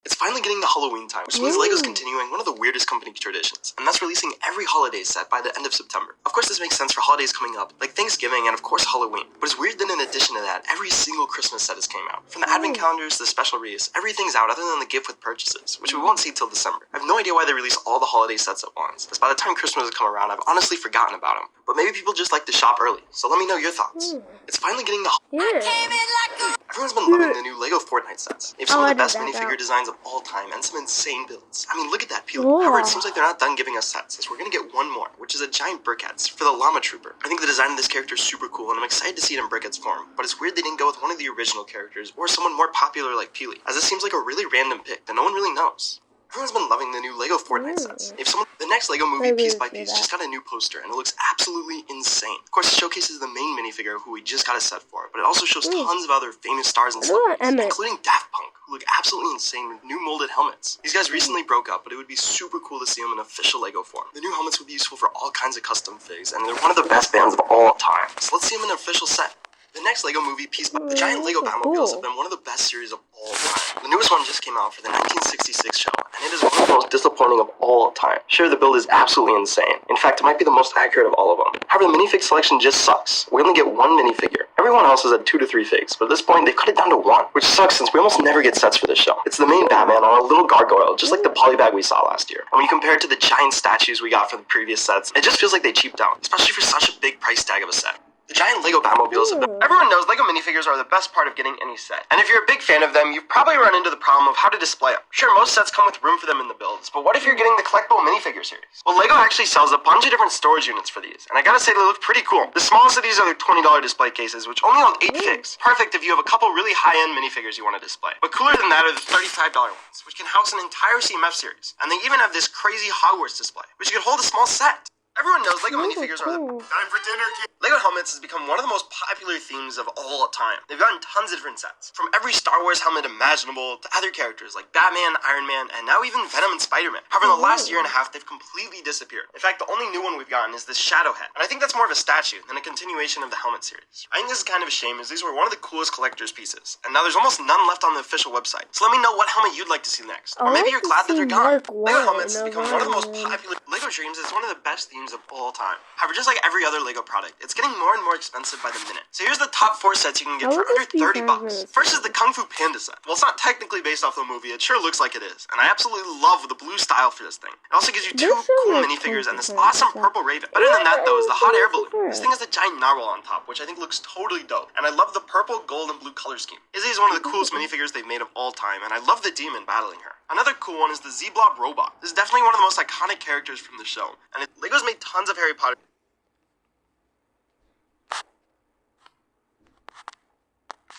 It's finally getting to Halloween time, which means LEGO's continuing one of the weirdest company traditions, and that's releasing every holiday set by the end of September. Of course, this makes sense for holidays coming up, like Thanksgiving and of course Halloween. But it's weird that in addition to that, every single Christmas set has came out. From the advent calendars to the special wreaths, everything's out other than the gift with purchases, which we won't see till December. I have no idea why they release all the holiday sets at once, as by the time Christmas has come around, I've honestly forgotten about them. But maybe people just like to shop early, so let me know your thoughts. It's finally getting to Everyone's been loving the new LEGO Fortnite sets. They have some of the best minifigure designs of all time and some insane builds. I mean, look at that peeling. However, it seems like they're not done giving us sets, as we're gonna get one more, which is a giant Brickheads for the Llama Trooper. I think the design of this character is super cool, and I'm excited to see it in Brickheads form, but it's weird they didn't go with one of the original characters or someone more popular like Peely, as this seems like a really random pick that no one really knows. Everyone's been loving the new LEGO Fortnite sets. The next LEGO Movie Piece by Piece just got a new poster, and it looks absolutely insane. Of course, it showcases the main minifigure who we just got a set for, but it also shows tons of other famous stars and celebrities, including Daft Punk, who look absolutely insane with new molded helmets. These guys recently broke up, but it would be super cool to see them in official LEGO form. The new helmets would be useful for all kinds of custom figs, and they're one of the best bands of all time. So let's see them in an official set. The next LEGO Movie Piece, the giant LEGO Batmobiles have been one of the best series of all time. The newest one just came out for the 1966 show, and it is one of the most disappointing of all time. Sure, the build is absolutely insane. In fact, it might be the most accurate of all of them. However, the minifig selection just sucks. We only get one minifigure. Everyone else is at 2 to 3 figs, but at this point, they've cut it down to 1, which sucks since we almost never get sets for this show. It's the main Batman on a little gargoyle, just like the polybag we saw last year. And when you compare it to the giant statues we got for the previous sets, it just feels like they cheaped out, especially for such a big price tag of a set. The giant LEGO Batmobiles have been... Everyone knows LEGO minifigures are the best part of getting any set. And if you're a big fan of them, you've probably run into the problem of how to display them. Sure, most sets come with room for them in the builds, but what if you're getting the collectible minifigure series? Well, LEGO actually sells a bunch of different storage units for these, and I gotta say they look pretty cool. The smallest of these are their $20 display cases, which only hold 8 figs. Perfect if you have a couple really high-end minifigures you want to display. But cooler than that are the $35 ones, which can house an entire CMF series. And they even have this crazy Hogwarts display, which could hold a small set. Everyone knows LEGO minifigures are the time for dinner, kid. LEGO helmets has become one of the most popular themes of all time. They've gotten tons of different sets, from every Star Wars helmet imaginable to other characters like Batman, Iron Man, and now even Venom and Spider-Man. However, in the last year and a half, they've completely disappeared. In fact, the only new one we've gotten is this Shadow Head, and I think that's more of a statue than a continuation of the helmet series. I think this is kind of a shame, as these were one of the coolest collector's pieces, and now there's almost none left on the official website. So let me know what helmet you'd like to see next, or maybe you're glad that they're gone. LEGO helmets has become one of the most popular. LEGO Dreams is one of the best themes of all time. However, just like every other LEGO product, it's getting more and more expensive by the minute. So here's the top 4 sets you can get for under $30. First is the Kung Fu Panda set. Well, it's not technically based off the movie, it sure looks like it is, and I absolutely love the blue style for this thing. It also gives you 2 cool minifigures and this awesome purple raven. Better than that though is the hot air balloon. This thing has a giant narwhal on top, which I think looks totally dope, and I love the purple, gold, and blue color scheme. Izzy is one of the coolest minifigures they've made of all time, and I love the demon battling her. Another cool one is the Z-Blob robot. This is definitely one of the most iconic characters from the show, and LEGO's made tons of Harry Potter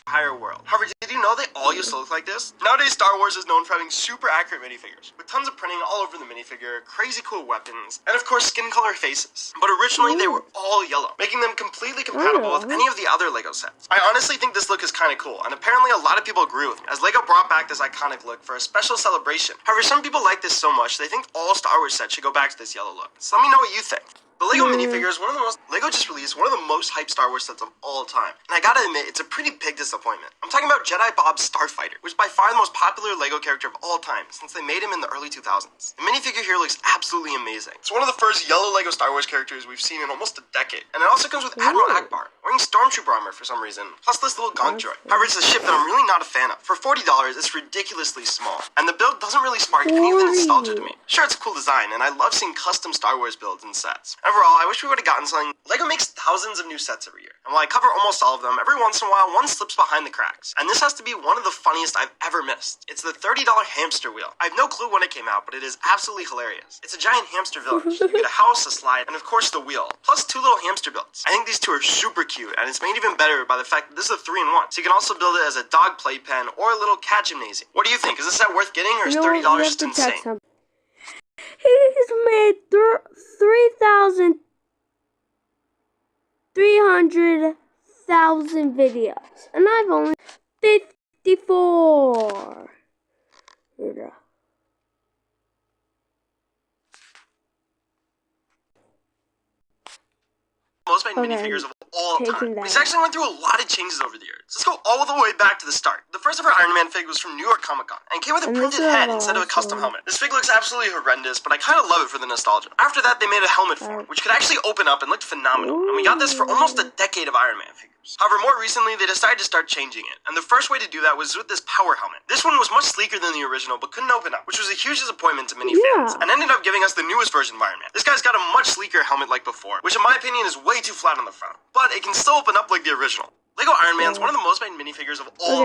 entire world. However, did you know they all used to look like this? Nowadays, Star Wars is known for having super accurate minifigures, with tons of printing all over the minifigure, crazy cool weapons, and of course skin color faces. But originally they were all yellow, making them completely compatible with any of the other LEGO sets. I honestly think this look is kind of cool, and apparently a lot of people agree with me, as LEGO brought back this iconic look for a special celebration. However, some people like this so much, they think all Star Wars sets should go back to this yellow look. So let me know what you think. The LEGO minifigure is LEGO just released one of the most hyped Star Wars sets of all time. And I gotta admit, it's a pretty big disappointment. I'm talking about Jedi Bob's Starfighter, which is by far the most popular LEGO character of all time, since they made him in the early 2000s. The minifigure here looks absolutely amazing. It's one of the first yellow LEGO Star Wars characters we've seen in almost a decade. And it also comes with Admiral Akbar, wearing Stormtrooper armor for some reason, plus this little gonk droid. However, it's a ship that I'm really not a fan of. For $40, it's ridiculously small, and the build doesn't really spark any of the nostalgia to me. Sure, it's a cool design, and I love seeing custom Star Wars builds and sets. Overall, I wish we would have gotten something. LEGO makes thousands of new sets every year, and while I cover almost all of them, every once in a while one slips behind the cracks. And this has to be one of the funniest I've ever missed. It's the $30 hamster wheel. I have no clue when it came out, but it is absolutely hilarious. It's a giant hamster village. You get a house, a slide, and of course the wheel, plus 2 little hamster builds. I think these 2 are super cute, and it's made even better by the fact that this is a 3-in-1. So you can also build it as a dog playpen or a little cat gymnasium. What do you think? Is this set worth getting, or is $30 just insane? He's made 300,000 videos, and I've only 54. most made Okay. minifigures of all Taking time. that. He's actually went through a lot of changes over the years. Let's go all the way back to the start. The first ever Iron Man fig was from New York Comic Con and came with a And this printed is head the instead of a last custom one. helmet. This fig looks absolutely horrendous, but I kind of love it for the nostalgia. After that, they made a helmet form, which could actually open up and looked phenomenal. And we got this for almost a decade of Iron Man figures. However, more recently, they decided to start changing it, and the first way to do that was with this power helmet. This one was much sleeker than the original, but couldn't open up, which was a huge disappointment to many fans, Yeah. and ended up giving us the newest version of Iron Man. This guy's got a much sleeker helmet like before, which in my opinion is way too flat on the front, but it can still open up like the original. Lego Iron Man's one of the most made minifigures of all